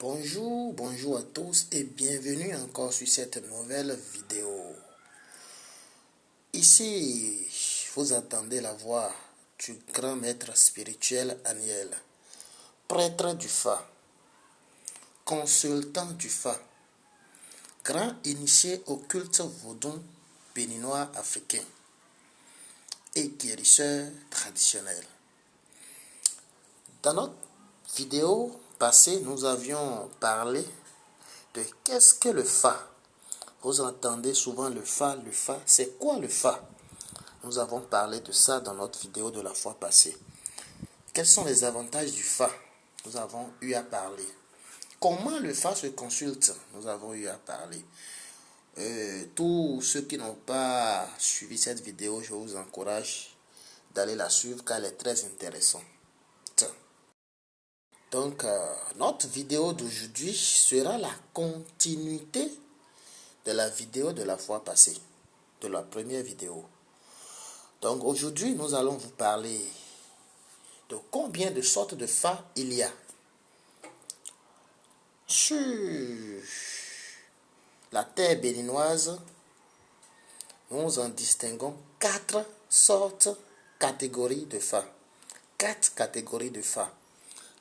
Bonjour à tous et bienvenue encore sur cette nouvelle vidéo. Ici, vous entendez la voix du grand maître spirituel Aniel, prêtre du Fa, consultant du Fa, grand initié au culte vaudou béninois africain et guérisseur traditionnel. Dans notre vidéo passée, nous avions parlé de qu'est-ce que le Fa. Vous entendez souvent le Fa, c'est quoi le Fa? Nous avons parlé de ça dans notre vidéo de la fois passée. Quels sont les avantages du Fa? Nous avons eu à parler. Comment le Fa se consulte? Nous avons eu à parler. Tous ceux qui n'ont pas suivi cette vidéo, je vous encourage d'aller la suivre car elle est très intéressante. Donc, notre vidéo d'aujourd'hui sera la continuité de la vidéo de la fois passée, de la première vidéo. Donc, aujourd'hui, nous allons vous parler de combien de sortes de Fa il y a. Sur la terre béninoise, nous en distinguons 4 sortes, catégories de Fa. 4 catégories de Fa.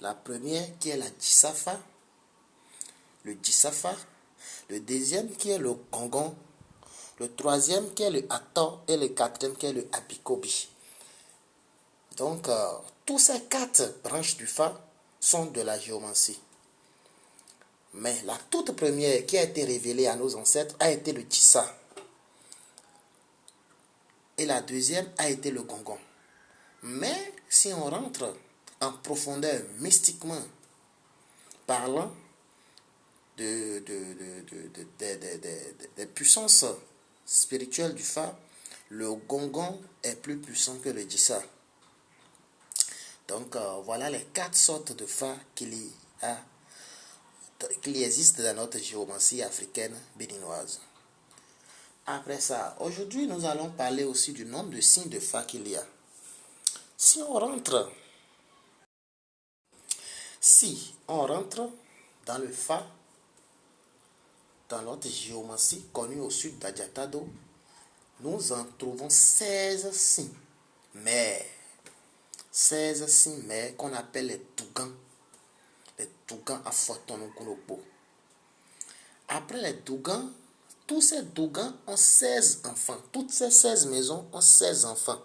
La première qui est la Djissafa, le Djissafa. Le deuxième qui est le Gongon. Le troisième qui est le Ator. Et le quatrième qui est le Apikobi. Donc, tous ces 4 branches du Fa sont de la géomancie. Mais la toute première qui a été révélée à nos ancêtres a été le Djissa. Et la deuxième a été le Gongon. Mais si on rentre en profondeur mystiquement parlant des puissances spirituelles du Fa, le Gongon est plus puissant que le Djissa. Donc voilà les 4 sortes de Fa qu'il existe dans notre géomancie africaine béninoise. Après ça, aujourd'hui nous allons parler aussi du nombre de signes de Fa qu'il y a. Si on rentre dans le Fa, dans notre géomancie connue au sud d'Adjatado, nous en trouvons 16 signes. Mais 16 signes mais qu'on appelle les Dougans. Les Dougans à Fortonokunopo. Après les Dougans, tous ces Dougans ont 16 enfants. Toutes ces 16 maisons ont 16 enfants.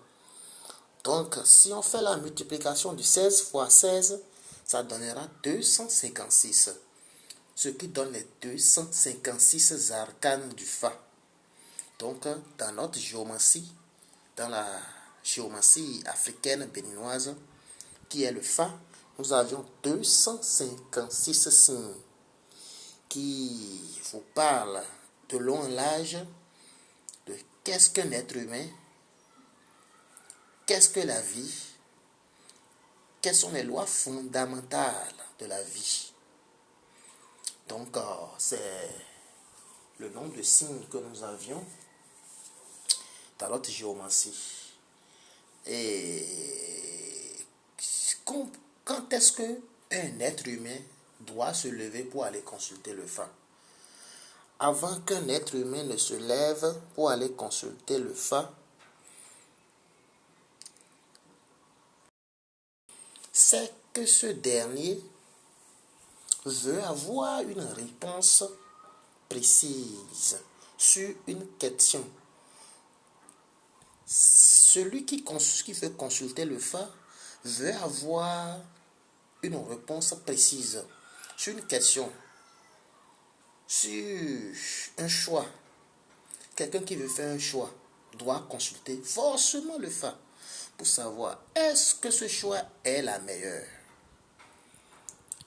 Donc, si on fait la multiplication de 16 fois 16, ça donnera 256. Ce qui donne les 256 arcanes du Fa. Donc, dans notre géomancie, dans la géomancie africaine béninoise, qui est le Fa, nous avions 256 signes qui vous parlent de long en large de qu'est-ce qu'un être humain, qu'est-ce que la vie, quelles sont les lois fondamentales de la vie. Donc, c'est le nombre de signes que nous avions dans notre géomancie. Et quand est-ce qu'un être humain doit se lever pour aller consulter le Fa? Avant qu'un être humain ne se lève pour aller consulter le Fa, c'est que ce dernier veut avoir une réponse précise sur une question. Celui qui veut consulter le Fa veut avoir une réponse précise sur une question, sur un choix. Quelqu'un qui veut faire un choix doit consulter forcément le Fa pour savoir est-ce que ce choix est la meilleure.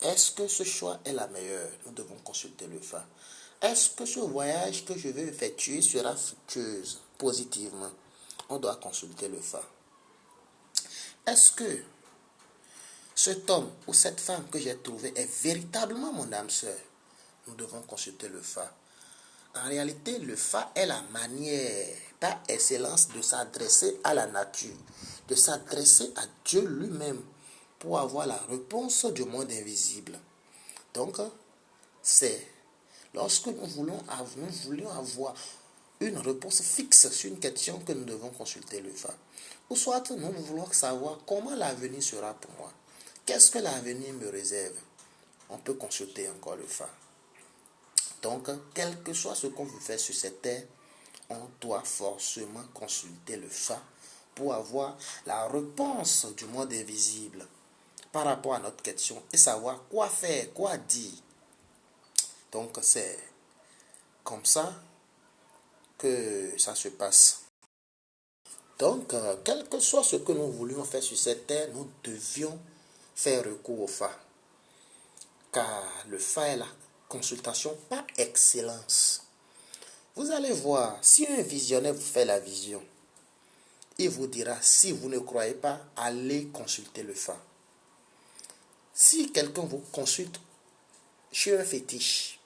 Est-ce que ce choix est la meilleure? Nous devons consulter le Fa. Est-ce que ce voyage que je vais effectuer sera fructueux positivement? On doit consulter le Fa. Est-ce que cet homme ou cette femme que j'ai trouvé est véritablement mon âme sœur? Nous devons consulter le Fa. En réalité, le Fa est la manière par excellence de s'adresser à la nature, de s'adresser à Dieu lui-même pour avoir la réponse du monde invisible. Donc, c'est lorsque nous voulions avoir une réponse fixe sur une question que nous devons consulter le Fa. Ou soit nous voulons savoir comment l'avenir sera pour moi. Qu'est-ce que l'avenir me réserve? On peut consulter encore le Fa. Donc, quel que soit ce qu'on veut faire sur cette terre, on doit forcément consulter le Fa pour avoir la réponse du monde invisible par rapport à notre question et savoir quoi faire, quoi dire. Donc, c'est comme ça que ça se passe. Donc, quel que soit ce que nous voulions faire sur cette terre, nous devions faire recours au Fa. Car le Fa est la consultation par excellence. Vous allez voir, si un visionnaire vous fait la vision, il vous dira, si vous ne croyez pas, allez consulter le Fa. Si quelqu'un vous consulte sur un fétiche,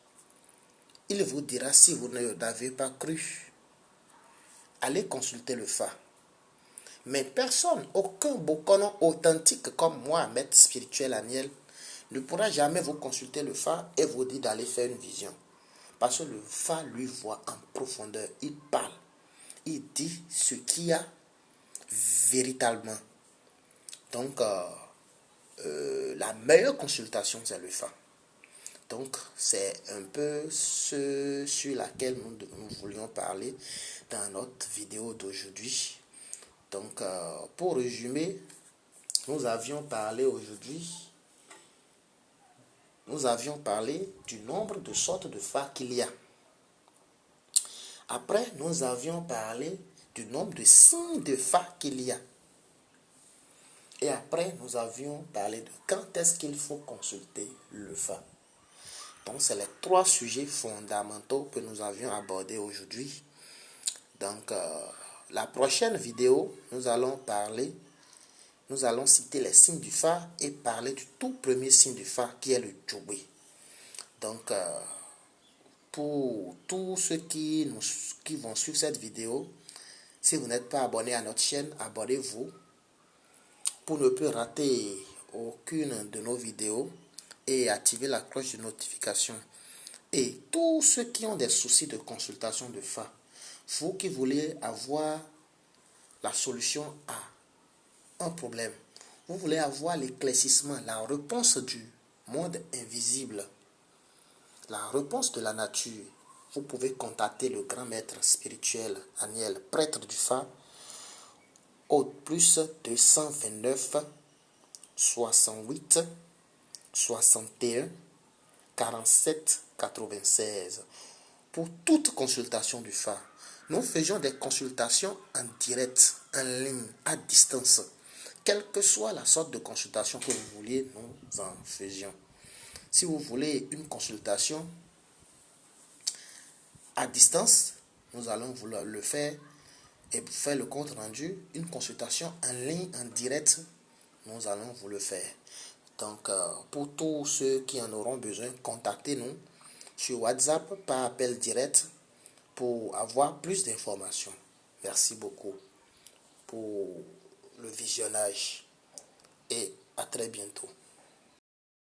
il vous dira, si vous n'avez pas cru, allez consulter le Fa. Mais personne, aucun bokonon authentique comme moi, maître spirituel Aniel, ne pourra jamais vous consulter le Fa et vous dire d'aller faire une vision. Parce que le Fa lui voit en profondeur, il parle, il dit ce qu'il y a véritablement. Donc, la meilleure consultation, c'est le Fa. Donc, c'est un peu ce sur laquelle nous voulions parler dans notre vidéo d'aujourd'hui. Donc, pour résumer, nous avions parlé du nombre de sortes de Fa qu'il y a. Après, nous avions parlé du nombre de signes de Fa qu'il y a. Et après, nous avions parlé de quand est-ce qu'il faut consulter le Fa. Donc, c'est les 3 sujets fondamentaux que nous avions abordés aujourd'hui. Donc, la prochaine vidéo, nous allons citer les signes du Fa et parler du tout premier signe du Fa qui est le Djoubé. Donc, pour tous ceux qui vont suivre cette vidéo, si vous n'êtes pas abonné à notre chaîne, abonnez-vous pour ne plus rater aucune de nos vidéos et activer la cloche de notification. Et tous ceux qui ont des soucis de consultation de Fa, vous qui voulez avoir la solution à un problème, vous voulez avoir l'éclaircissement, la réponse du monde invisible, la réponse de la nature, vous pouvez contacter le grand maître spirituel Aniel, prêtre du Fa, au plus 229 68 61 47 96 pour toute consultation du Fa. Nous faisions des consultations en direct, en ligne, à distance. Quelle que soit la sorte de consultation que vous vouliez, nous en faisions. Si vous voulez une consultation à distance, nous allons vous le faire et faire le compte rendu. Une consultation en ligne, en direct, nous allons vous le faire. Donc, pour tous ceux qui en auront besoin, contactez-nous sur WhatsApp par appel direct pour avoir plus d'informations. Merci beaucoup pour le visionnage et à très bientôt.